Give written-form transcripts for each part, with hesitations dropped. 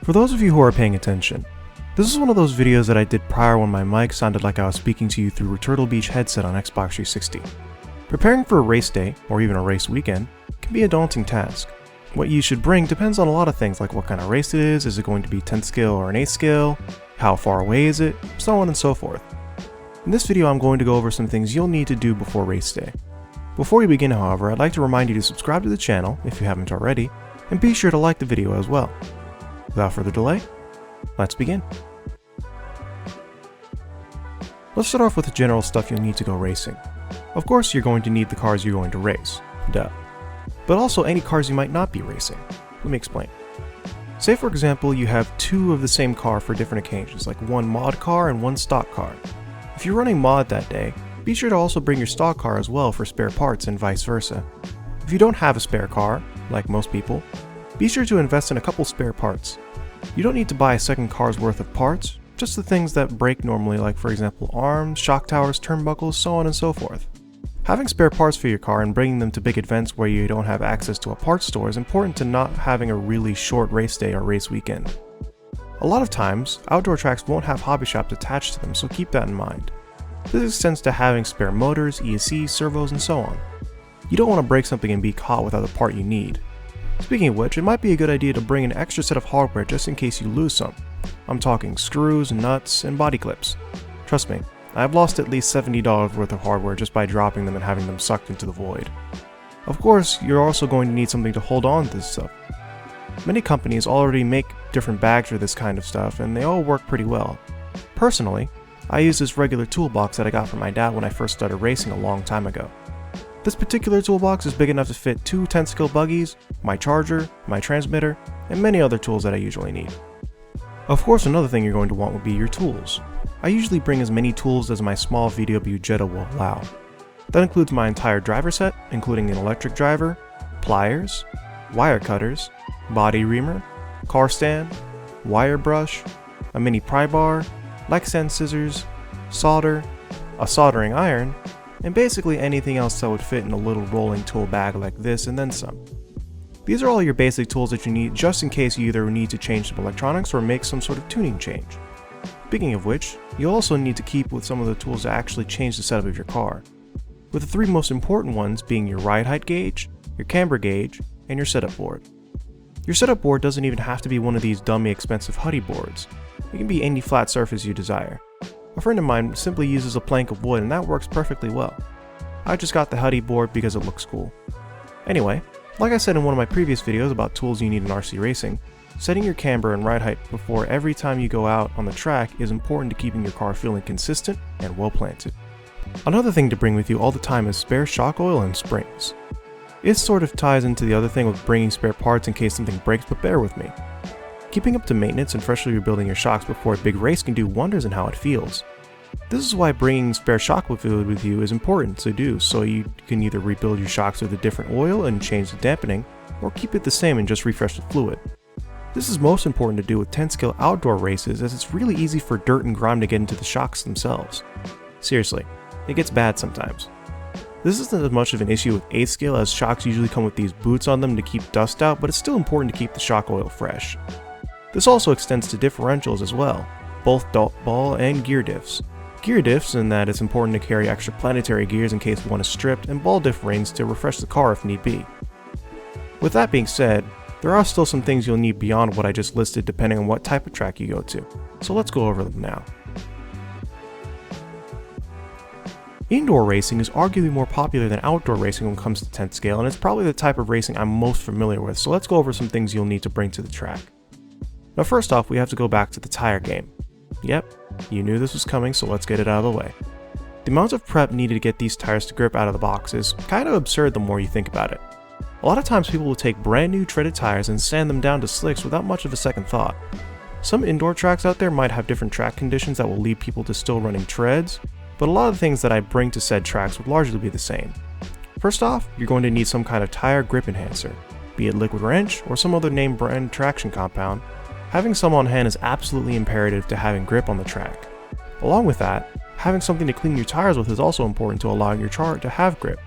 For those of you who are paying attention, this is one of those videos that I did prior when my mic sounded like I was speaking to you through a Turtle Beach headset on Xbox 360. Preparing for a race day, or even a race weekend, can be a daunting task. What you should bring depends on a lot of things like what kind of race it is it going to be 10th scale or an 8th scale, how far away is it, so on and so forth. In this video I'm going to go over some things you'll need to do before race day. Before we begin however, I'd like to remind you to subscribe to the channel if you haven't already, and be sure to like the video as well. Without further delay, let's begin. Let's start off with the general stuff you'll need to go racing. Of course you're going to need the cars you're going to race, duh. But also any cars you might not be racing. Let me explain. Say for example you have two of the same car for different occasions, like one mod car and one stock car. If you're running mod that day, be sure to also bring your stock car as well for spare parts and vice versa. If you don't have a spare car, like most people, be sure to invest in a couple spare parts. You don't need to buy a second car's worth of parts, just the things that break normally, like for example arms, shock towers, turnbuckles, so on and so forth. Having spare parts for your car and bringing them to big events where you don't have access to a parts store is important to not having a really short race day or race weekend. A lot of times, outdoor tracks won't have hobby shops attached to them, so keep that in mind. This extends to having spare motors, ESCs, servos, and so on. You don't want to break something and be caught without the part you need. Speaking of which, it might be a good idea to bring an extra set of hardware just in case you lose some. I'm talking screws, nuts, and body clips. Trust me, I've lost at least $70 worth of hardware just by dropping them and having them sucked into the void. Of course, you're also going to need something to hold on to this stuff. Many companies already make different bags for this kind of stuff, and they all work pretty well. Personally, I use this regular toolbox that I got from my dad when I first started racing a long time ago. This particular toolbox is big enough to fit two 10th scale buggies, my charger, my transmitter, and many other tools that I usually need. Of course, another thing you're going to want would be your tools. I usually bring as many tools as my small VW Jetta will allow. That includes my entire driver set, including an electric driver, pliers, wire cutters, body reamer, car stand, wire brush, a mini pry bar, Lexan scissors, solder, a soldering iron, and basically anything else that would fit in a little rolling tool bag like this and then some. These are all your basic tools that you need just in case you either need to change some electronics or make some sort of tuning change. Speaking of which, you also need to keep with some of the tools to actually change the setup of your car, with the three most important ones being your ride height gauge, your camber gauge, and your setup board. Your setup board doesn't even have to be one of these dummy expensive Huddy boards. It can be any flat surface you desire. A friend of mine simply uses a plank of wood and that works perfectly well. I just got the Huddy board because it looks cool. Anyway, like I said in one of my previous videos about tools you need in RC racing, setting your camber and ride height before every time you go out on the track is important to keeping your car feeling consistent and well planted. Another thing to bring with you all the time is spare shock oil and springs. It sort of ties into the other thing with bringing spare parts in case something breaks, but bear with me. Keeping up to maintenance and freshly rebuilding your shocks before a big race can do wonders in how it feels. This is why bringing spare shock fluid with you is important to do, so you can either rebuild your shocks with a different oil and change the dampening, or keep it the same and just refresh the fluid. This is most important to do with 10 scale outdoor races as it's really easy for dirt and grime to get into the shocks themselves. Seriously, it gets bad sometimes. This isn't as much of an issue with 8th scale as shocks usually come with these boots on them to keep dust out, but it's still important to keep the shock oil fresh. This also extends to differentials as well, both ball and gear diffs. Gear diffs in that it's important to carry extra planetary gears in case one is stripped, and ball diff rings to refresh the car if need be. With that being said, there are still some things you'll need beyond what I just listed depending on what type of track you go to, so let's go over them now. Indoor racing is arguably more popular than outdoor racing when it comes to 10th scale, and it's probably the type of racing I'm most familiar with, so let's go over some things you'll need to bring to the track. Now first off, we have to go back to the tire game. Yep, you knew this was coming, so let's get it out of the way. The amount of prep needed to get these tires to grip out of the box is kind of absurd the more you think about it. A lot of times people will take brand new treaded tires and sand them down to slicks without much of a second thought. Some indoor tracks out there might have different track conditions that will lead people to still running treads, but a lot of the things that I bring to said tracks would largely be the same. First off, you're going to need some kind of tire grip enhancer, be it liquid wrench or some other name brand traction compound. Having some on hand is absolutely imperative to having grip on the track. Along with that, having something to clean your tires with is also important to allowing your car to have grip.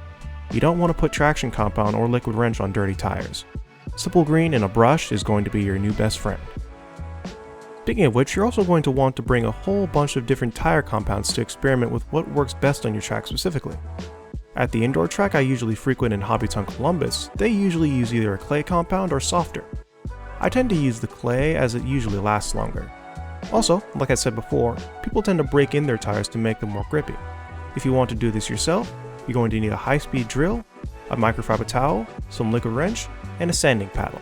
You don't want to put traction compound or liquid wrench on dirty tires. Simple green and a brush is going to be your new best friend. Speaking of which, you're also going to want to bring a whole bunch of different tire compounds to experiment with what works best on your track specifically. At the indoor track I usually frequent in Hobbyton Columbus, they usually use either a clay compound or softer. I tend to use the clay as it usually lasts longer. Also, like I said before, people tend to break in their tires to make them more grippy. If you want to do this yourself, you're going to need a high-speed drill, a microfiber towel, some liquid wrench, and a sanding paddle.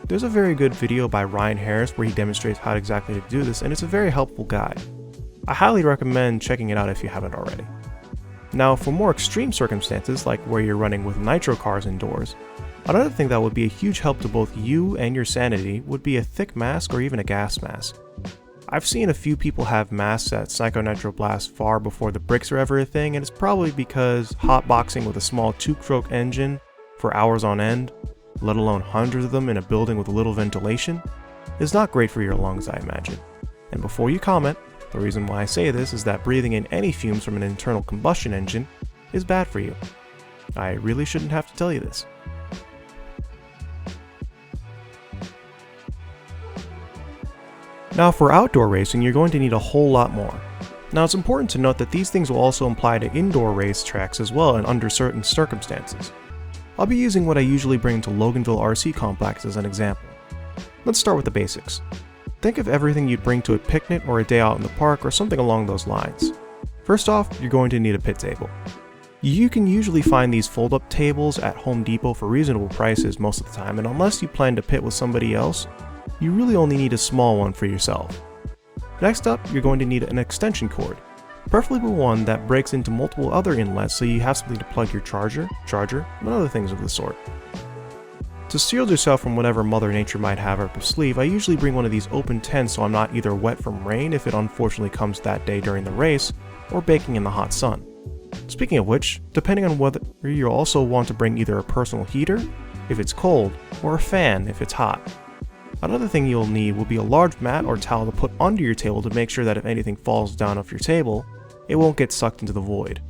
There's a very good video by Ryan Harris where he demonstrates how exactly to do this, and it's a very helpful guide. I highly recommend checking it out if you haven't already. Now, for more extreme circumstances, like where you're running with nitro cars indoors, another thing that would be a huge help to both you and your sanity would be a thick mask or even a gas mask. I've seen a few people have masks that Psycho Nitro blast far before the bricks are ever a thing, and it's probably because hotboxing with a small 2-stroke engine for hours on end, let alone hundreds of them in a building with little ventilation, is not great for your lungs, I imagine. And before you comment, the reason why I say this is that breathing in any fumes from an internal combustion engine is bad for you. I really shouldn't have to tell you this. Now for outdoor racing, you're going to need a whole lot more. Now it's important to note that these things will also apply to indoor race tracks as well and under certain circumstances. I'll be using what I usually bring to Loganville RC Complex as an example. Let's start with the basics. Think of everything you'd bring to a picnic or a day out in the park or something along those lines. First off, you're going to need a pit table. You can usually find these fold-up tables at Home Depot for reasonable prices most of the time, and unless you plan to pit with somebody else, you really only need a small one for yourself. Next up, you're going to need an extension cord, preferably one that breaks into multiple other inlets so you have something to plug your charger, and other things of the sort. To shield yourself from whatever Mother Nature might have up her sleeve, I usually bring one of these open tents so I'm not either wet from rain if it unfortunately comes that day during the race, or baking in the hot sun. Speaking of which, depending on whether you'll also want to bring either a personal heater, if it's cold, or a fan if it's hot. Another thing you'll need will be a large mat or towel to put under your table to make sure that if anything falls down off your table, it won't get sucked into the void.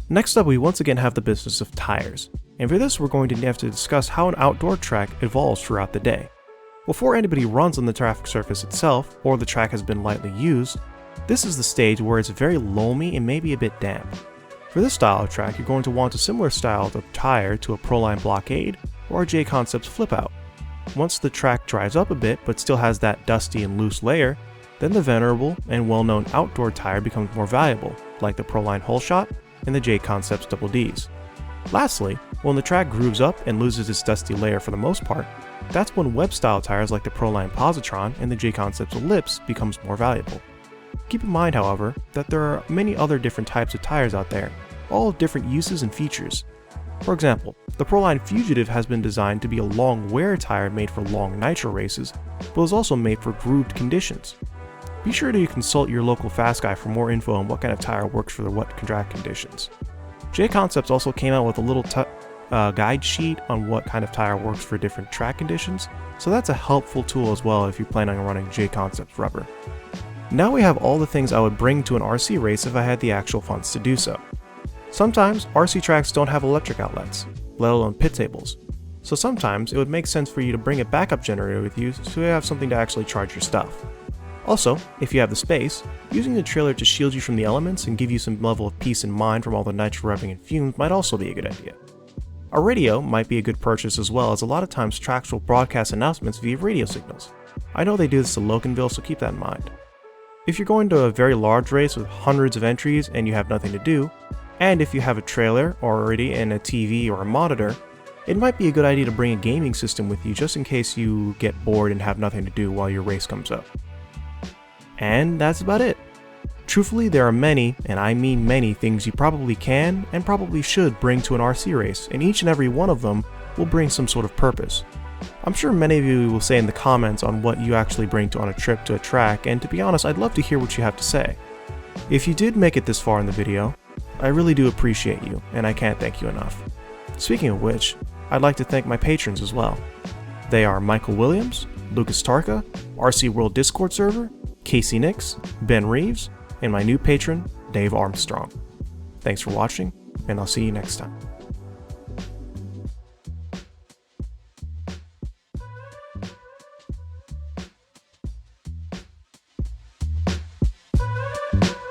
Next up, we once again have the business of tires, and for this we're going to have to discuss how an outdoor track evolves throughout the day. Before anybody runs on the traffic surface itself, or the track has been lightly used, this is the stage where it's very loamy and maybe a bit damp. For this style of track, you're going to want a similar style of tire to a Proline Blockade or a J-Concepts Flip Out. Once the track dries up a bit but still has that dusty and loose layer, then the venerable and well-known outdoor tire becomes more valuable, like the Proline Hole Shot and the J-Concepts Double Ds. Lastly, when the track grooves up and loses its dusty layer for the most part, that's when web-style tires like the Proline Positron and the J-Concepts Ellipse becomes more valuable. Keep in mind, however, that there are many other different types of tires out there, all with different uses and features. For example, the Proline Fugitive has been designed to be a long wear tire made for long nitro races, but is also made for grooved conditions. Be sure to consult your local fast guy for more info on what kind of tire works for the what track conditions. J-Concepts also came out with a little guide sheet on what kind of tire works for different track conditions, so that's a helpful tool as well if you plan on running J-Concepts rubber. Now we have all the things I would bring to an RC race if I had the actual funds to do so. Sometimes RC tracks don't have electric outlets, let alone pit tables, so sometimes it would make sense for you to bring a backup generator with you so you have something to actually charge your stuff. Also, if you have the space, using the trailer to shield you from the elements and give you some level of peace and mind from all the nitro revving and fumes might also be a good idea. A radio might be a good purchase as well, as a lot of times tracks will broadcast announcements via radio signals. I know they do this to Loganville, so keep that in mind. If you're going to a very large race with hundreds of entries and you have nothing to do, and if you have a trailer already and a TV or a monitor, it might be a good idea to bring a gaming system with you just in case you get bored and have nothing to do while your race comes up. And that's about it. Truthfully, there are many, and I mean many, things you probably can and probably should bring to an RC race, and each and every one of them will bring some sort of purpose. I'm sure many of you will say in the comments on what you actually bring on a trip to a track, and to be honest, I'd love to hear what you have to say. If you did make it this far in the video, I really do appreciate you, and I can't thank you enough. Speaking of which, I'd like to thank my patrons as well. They are Michael Williams, Lucas Tarka, RC World Discord server, Casey Nix, Ben Reeves, and my new patron, Dave Armstrong. Thanks for watching, and I'll see you next time.